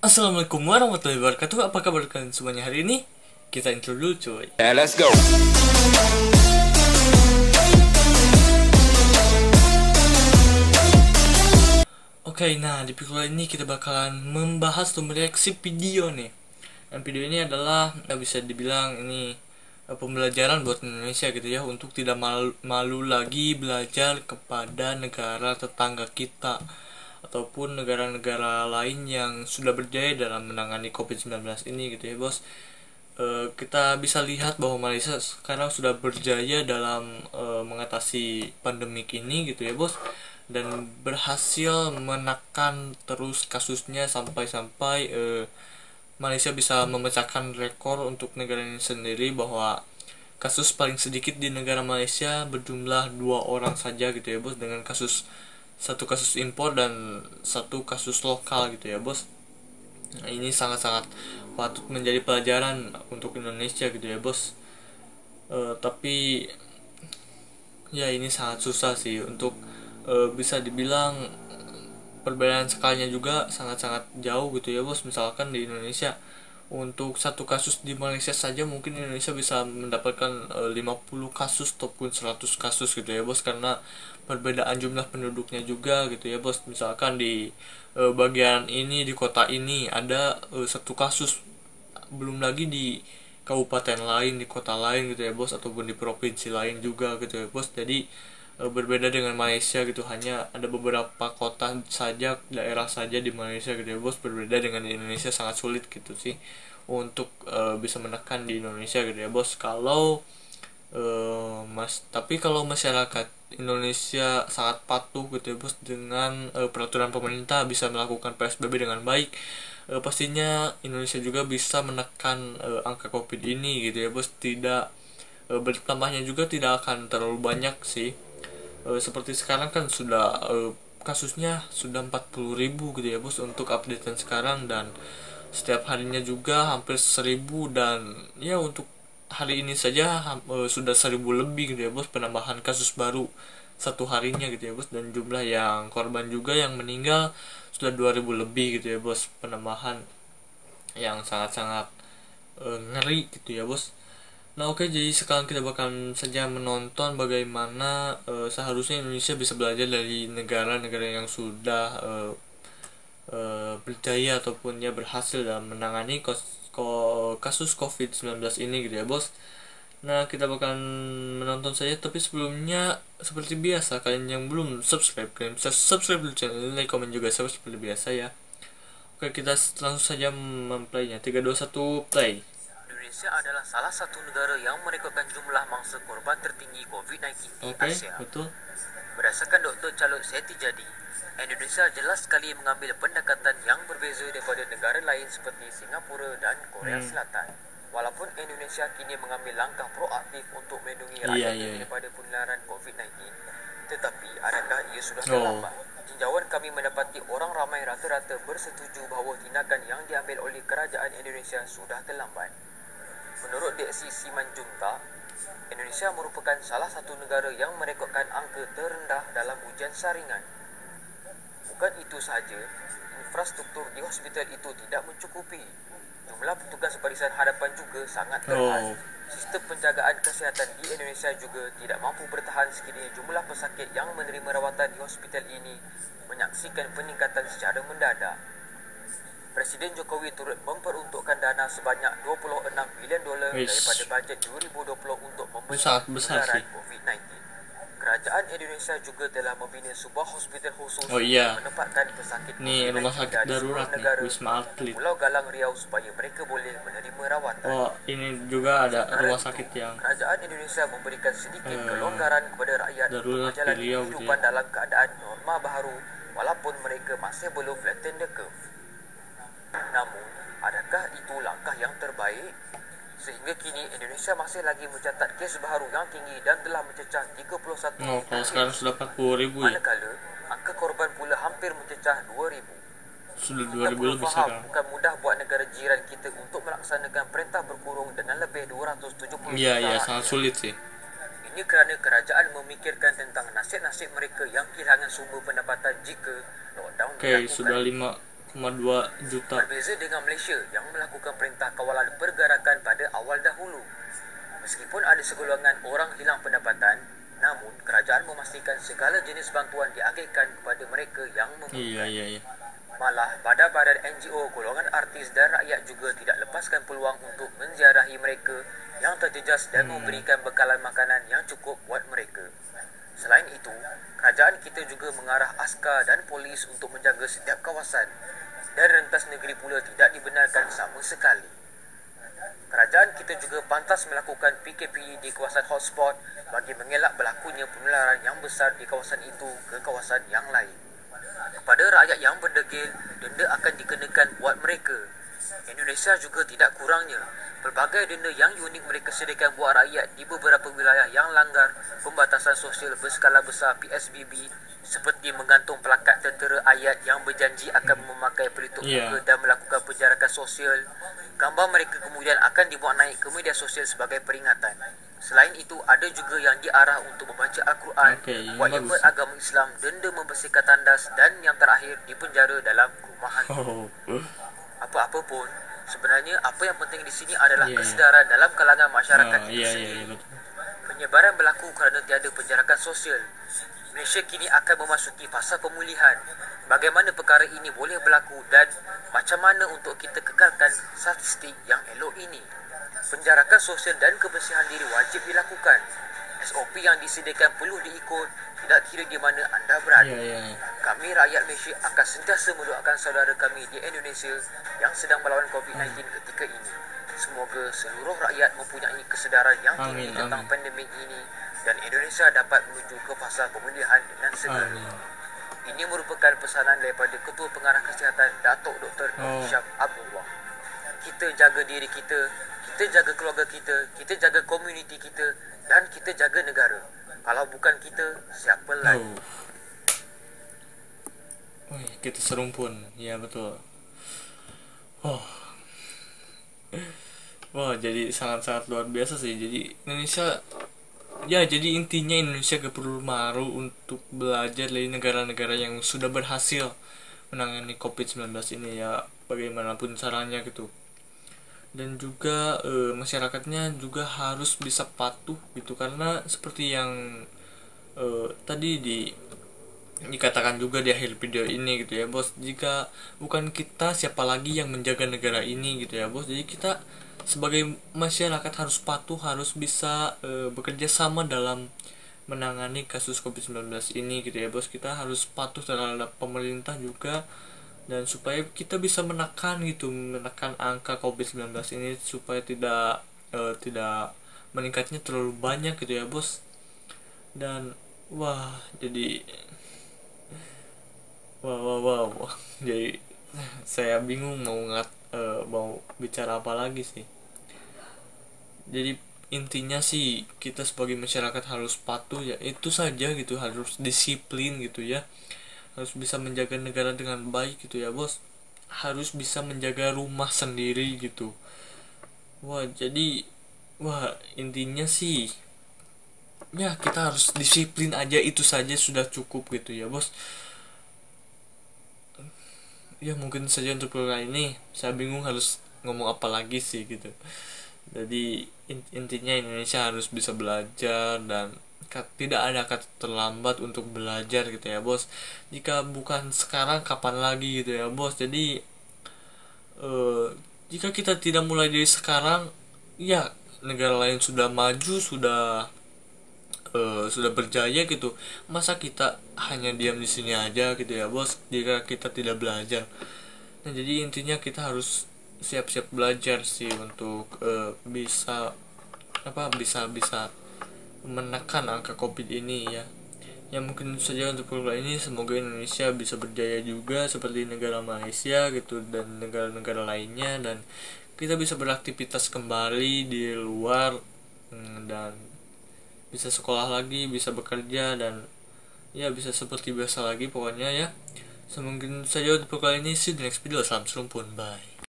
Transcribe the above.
Assalamualaikum warahmatullahi wabarakatuh. Apa kabar kalian semuanya hari ini? Kita intro dulu cuy. Let's go. Oke, nah di video ini kita bakalan membahas atau mereaksi video nih. Dan video ini adalah bisa dibilang ini pembelajaran buat Indonesia gitu ya, untuk tidak malu lagi belajar kepada negara tetangga kita ataupun negara-negara lain yang sudah berjaya dalam menangani COVID-19 ini gitu ya bos. Kita bisa lihat bahwa Malaysia sekarang sudah berjaya dalam mengatasi pandemik ini gitu ya bos, dan berhasil menekan terus kasusnya sampai Malaysia bisa memecahkan rekor untuk negara ini sendiri, bahwa kasus paling sedikit di negara Malaysia berjumlah 2 orang saja gitu ya bos, dengan satu kasus impor dan satu kasus lokal gitu ya bos. Nah, ini sangat-sangat patut menjadi pelajaran untuk Indonesia gitu ya bos. Tapi ya ini sangat susah sih untuk bisa dibilang perbedaan skalanya juga sangat-sangat jauh gitu ya bos. Misalkan di Indonesia untuk satu kasus di Malaysia saja mungkin Indonesia bisa mendapatkan 50 kasus ataupun 100 kasus gitu ya bos, karena perbedaan jumlah penduduknya juga gitu ya bos. Misalkan di bagian ini, di kota ini ada satu kasus, belum lagi di kabupaten lain, di kota lain gitu ya bos, ataupun di provinsi lain juga gitu ya bos. Jadi berbeda dengan Malaysia gitu, hanya ada beberapa kota saja, daerah saja di Malaysia gitu ya bos. Berbeda dengan di Indonesia, sangat sulit gitu sih untuk bisa menekan di Indonesia gitu ya bos. Tapi kalau masyarakat Indonesia sangat patuh gitu ya bos dengan peraturan pemerintah, bisa melakukan PSBB dengan baik, pastinya Indonesia juga bisa menekan angka COVID ini gitu ya bos. Tidak bertambahnya juga tidak akan terlalu banyak sih. Seperti sekarang kan sudah kasusnya sudah 40.000 gitu ya bos untuk updatean sekarang, dan setiap harinya juga hampir 1.000, dan ya untuk hari ini saja sudah 1.000 lebih gitu ya bos penambahan kasus baru satu harinya gitu ya bos, dan jumlah yang korban juga yang meninggal sudah 2.000 lebih gitu ya bos, penambahan yang sangat-sangat ngeri gitu ya bos. Nah oke, jadi sekarang kita bakal saja menonton bagaimana seharusnya Indonesia bisa belajar dari negara-negara yang sudah berjaya ataupun ya berhasil dalam menangani kasus COVID-19 ini gitu ya bos. Nah kita bakal menonton saja, tapi sebelumnya seperti biasa, kalian yang belum subscribe, kalian bisa subscribe dulu channel ini, like, komen juga subscribe seperti biasa ya. Oke, kita langsung saja memplaynya. 3, 2, 1, play. Indonesia adalah salah satu negara yang merekodkan jumlah mangsa korban tertinggi COVID-19 di Asia. Betul. Berdasarkan Dr. Charlotte Setijadi, Indonesia jelas sekali mengambil pendekatan yang berbeza daripada negara lain seperti Singapura dan Korea Selatan. Walaupun Indonesia kini mengambil langkah proaktif untuk melindungi rakyatnya daripada penularan COVID-19, tetapi adakah ia sudah terlambat? Tinjauan kami mendapati orang ramai rata-rata bersetuju bahawa tindakan yang diambil oleh kerajaan Indonesia sudah terlambat. Menurut Deksi Simanjuntak, Indonesia merupakan salah satu negara yang merekodkan angka terendah dalam ujian saringan. Bukan itu sahaja, infrastruktur di hospital itu tidak mencukupi. Jumlah petugas barisan hadapan juga sangat terhad. Sistem penjagaan kesihatan di Indonesia juga tidak mampu bertahan sekiranya jumlah pesakit yang menerima rawatan di hospital ini menyaksikan peningkatan secara mendadak. Presiden Jokowi turut memperuntukkan dana sebanyak $26 bilion daripada bajet 2020 untuk membeli penularan COVID-19. Kerajaan Indonesia juga telah membina sebuah hospital khusus untuk menempatkan pesakit COVID-19 rumah sakit darurat nih, Wisma Atlet Pulau Galang Riau, supaya mereka boleh menerima rawatan. Ini juga ada rumah sakit yang kerajaan Indonesia memberikan sedikit kelonggaran kepada rakyat untuk menjalani kehidupan dalam keadaan norma baru, walaupun mereka masih belum flatten the curve. Namun, adakah itu langkah yang terbaik? Sehingga kini Indonesia masih lagi mencatat kes baru yang tinggi dan telah mencecah 31 ribu. Kalau sekarang sudah 40.000 ya. Manakala angka korban pula hampir mencecah 2.000. Sudah 2.000 lebih sekarang. Bukan mudah buat negara jiran kita untuk melaksanakan perintah berkurung dengan lebih 270 juta. Iya, sangat sulit sih. Ini kerana kerajaan memikirkan tentang nasib-nasib mereka yang kehilangan sumber pendapatan jika lockdown dilakukan. Sudah 5,5 juta. Berbeza dengan Malaysia yang melakukan perintah kawalan pergerakan pada awal dahulu. Meskipun ada segolongan orang hilang pendapatan, namun kerajaan memastikan segala jenis bantuan diagihkan kepada mereka yang memerlukan. Iya. Malah, badan-badan NGO, golongan artis dan rakyat juga tidak lepaskan peluang untuk menziarahi mereka yang terjejas dan memberikan bekalan makanan yang cukup buat mereka. Selain itu, kerajaan kita juga mengarah askar dan polis untuk menjaga setiap kawasan, dan rentas negeri pula tidak dibenarkan sama sekali. Kerajaan kita juga pantas melakukan PKP di kawasan hotspot bagi mengelak berlakunya penularan yang besar di kawasan itu ke kawasan yang lain. Kepada rakyat yang berdegil, denda akan dikenakan buat mereka. Indonesia juga tidak kurangnya. Pelbagai denda yang unik mereka sediakan buat rakyat di beberapa wilayah yang langgar pembatasan sosial berskala besar PSBB, seperti menggantung pelakat tentera ayat yang berjanji akan memakai pelitup muka dan melakukan penjarakan sosial. Gambar mereka kemudian akan dibuat naik ke media sosial sebagai peringatan. Selain itu, ada juga yang diarah untuk membaca Al-Quran, buat yang beragama Islam, denda membersihkan tandas, dan yang terakhir dipenjara dalam rumah hantu. Apa-apa pun, sebenarnya apa yang penting di sini adalah kesedaran dalam kalangan masyarakat itu sendiri. Penyebaran berlaku kerana tiada penjarakan sosial. Malaysia kini akan memasuki fasa pemulihan. Bagaimana perkara ini boleh berlaku dan macam mana untuk kita kekalkan statistik yang elok ini? Penjarakan sosial dan kebersihan diri wajib dilakukan. SOP yang disediakan perlu diikut, tidak kira di mana anda berada. Kami rakyat Malaysia akan sentiasa mendoakan saudara kami di Indonesia yang sedang melawan COVID-19 ketika ini. Semoga seluruh rakyat mempunyai kesedaran yang tinggi tentang pandemik ini dan Indonesia dapat menuju ke fasa pemulihan dengan segera. Ini merupakan pesanan daripada Ketua Pengarah Kesihatan Datuk Dr. Syaf Abdullah. Kita jaga diri kita, kita jaga keluarga kita, kita jaga komuniti kita dan kita jaga negara. Kalau bukan kita, siapa lagi? Kita serumpun, ya betul. Wah, jadi sangat-sangat luar biasa sih. Jadi Indonesia, jadi intinya Indonesia gak perlu malu untuk belajar dari negara-negara yang sudah berhasil menangani COVID-19 ini ya, bagaimanapun caranya gitu. Dan juga masyarakatnya juga harus bisa patuh gitu, karena seperti yang tadi dikatakan juga di akhir video ini gitu ya bos, jika bukan kita siapa lagi yang menjaga negara ini gitu ya bos. Jadi kita sebagai masyarakat harus patuh, harus bisa bekerja sama dalam menangani kasus COVID-19 ini gitu ya bos. Kita harus patuh terhadap pemerintah juga, dan supaya kita bisa menekan angka COVID-19 ini supaya tidak meningkatnya terlalu banyak gitu ya bos. Dan jadi jadi saya bingung mau bicara apa lagi sih. Jadi intinya sih kita sebagai masyarakat harus patuh ya, itu saja gitu, harus disiplin gitu ya, harus bisa menjaga negara dengan baik gitu ya bos, harus bisa menjaga rumah sendiri gitu. Intinya sih ya kita harus disiplin aja, itu saja sudah cukup gitu ya bos. Ya mungkin saja untuk kali ini, saya bingung harus ngomong apa lagi sih gitu. Jadi intinya Indonesia harus bisa belajar, dan tidak ada kata terlambat untuk belajar gitu ya bos. Jika bukan sekarang kapan lagi gitu ya bos. Jadi jika kita tidak mulai dari sekarang, ya negara lain sudah maju, sudah berjaya gitu, masa kita hanya diam di sini aja gitu ya bos jika kita tidak belajar. Nah jadi intinya kita harus siap-siap belajar sih untuk bisa menekan angka COVID ini ya. Ya mungkin saja untuk kali ini, semoga Indonesia bisa berjaya juga seperti negara Malaysia gitu dan negara-negara lainnya, dan kita bisa beraktivitas kembali di luar, dan bisa sekolah lagi, bisa bekerja, dan ya bisa seperti biasa lagi pokoknya ya. Semungkin saja untuk kali ini. See you the next video. Salam serumpun, bye.